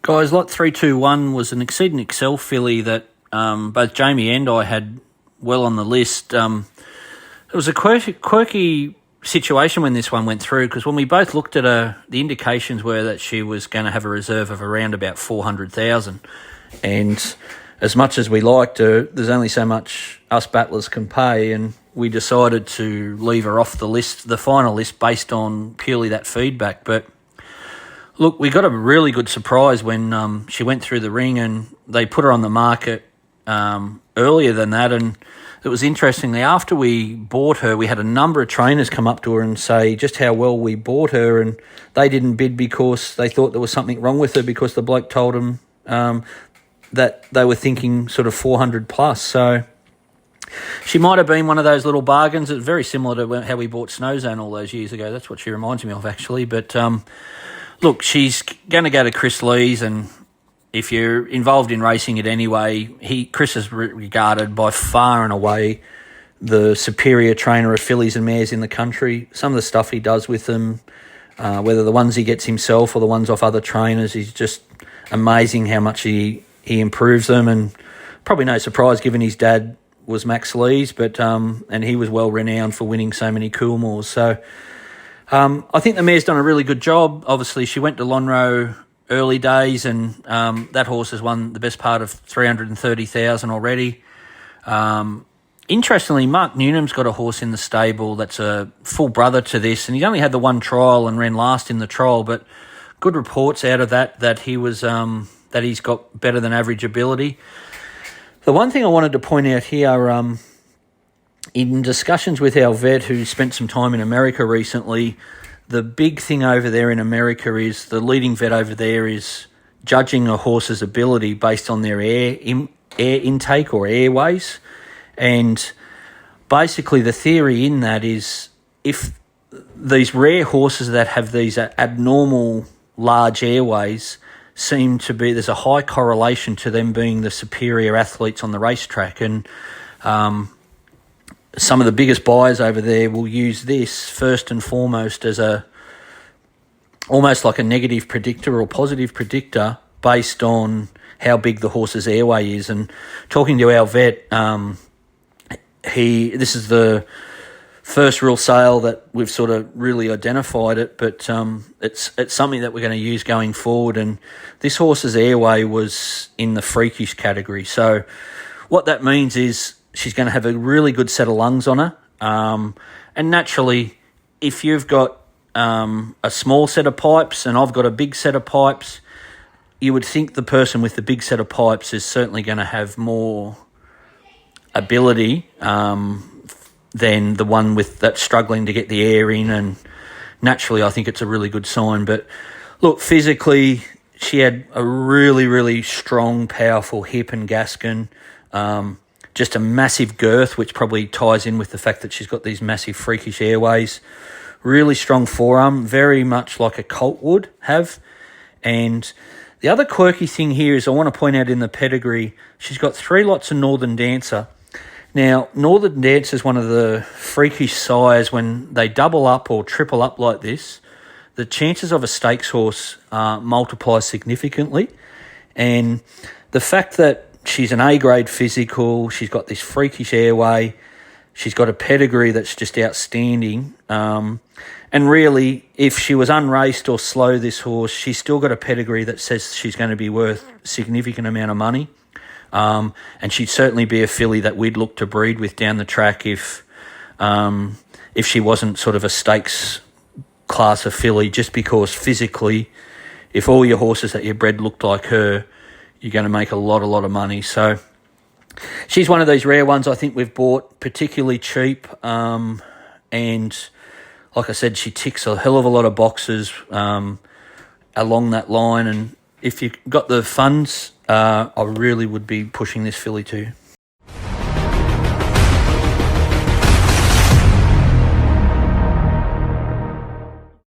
Guys, lot 321 was an Exceed and Excel filly that both Jamie and I had well on the list. It was a quirky situation when this one went through, because when we both looked at her, the indications were that she was going to have a reserve of around about 400,000. And as much as we liked her, there's only so much us battlers can pay, and we decided to leave her off the list, the final list, based on purely that feedback. But look, we got a really good surprise when she went through the ring, and they put her on the market earlier than that. And it was interestingly, after we bought her, we had a number of trainers come up to her and say just how well we bought her, and they didn't bid because they thought there was something wrong with her, because the bloke told them that they were thinking sort of 400 plus. So she might have been one of those little bargains. It's very similar to how we bought Snowzone all those years ago. That's what she reminds me of, actually. But look, she's going to go to Kris Lees, and if you're involved in racing it anyway, Kris is regarded by far and away the superior trainer of fillies and mares in the country. Some of the stuff he does with them, whether the ones he gets himself or the ones off other trainers, is just amazing how much he improves them. And probably no surprise given his dad was Max Lees, but and he was well renowned for winning so many Coolmores. So I think the mare's done a really good job. Obviously, she went to Lonhro early days, and that horse has won the best part of 330,000 already. Interestingly, Mark Newnham's got a horse in the stable that's a full brother to this, and he's only had the one trial and ran last in the trial, but good reports out of that he was that he's got better than average ability. The one thing I wanted to point out here, in discussions with our vet who spent some time in America recently, the big thing over there in America is the leading vet over there is judging a horse's ability based on their air intake or airways. And basically the theory in that is, if these rare horses that have these abnormal large airways seem to be, there's a high correlation to them being the superior athletes on the racetrack. And some of the biggest buyers over there will use this first and foremost as almost like a negative predictor or positive predictor based on how big the horse's airway is. And talking to our vet, this is the first real sale that we've sort of really identified it, but it's something that we're going to use going forward. And this horse's airway was in the freakish category. So what that means is she's going to have a really good set of lungs on her. And naturally, if you've got a small set of pipes and I've got a big set of pipes, you would think the person with the big set of pipes is certainly going to have more ability than the one that's struggling to get the air in. And naturally, I think it's a really good sign. But look, physically, she had a really, really strong, powerful hip and gaskin. Just a massive girth, which probably ties in with the fact that she's got these massive freakish airways. Really strong forearm, very much like a colt would have. And the other quirky thing here is I want to point out in the pedigree, she's got 3 lots of Northern Dancer. Now, Northern Dancer is one of the freakish sires. When they double up or triple up like this, the chances of a stakes horse multiply significantly. And the fact that she's an A-grade physical, she's got this freakish airway, she's got a pedigree that's just outstanding. And really, if she was unraced or slow, this horse, she's still got a pedigree that says she's going to be worth a significant amount of money. And she'd certainly be a filly that we'd look to breed with down the track if she wasn't sort of a stakes class of filly, just because physically, if all your horses that you bred looked like her, you're going to make a lot of money. So she's one of these rare ones I think we've bought particularly cheap. And like I said, she ticks a hell of a lot of boxes along that line. And if you've got the funds, I really would be pushing this filly too.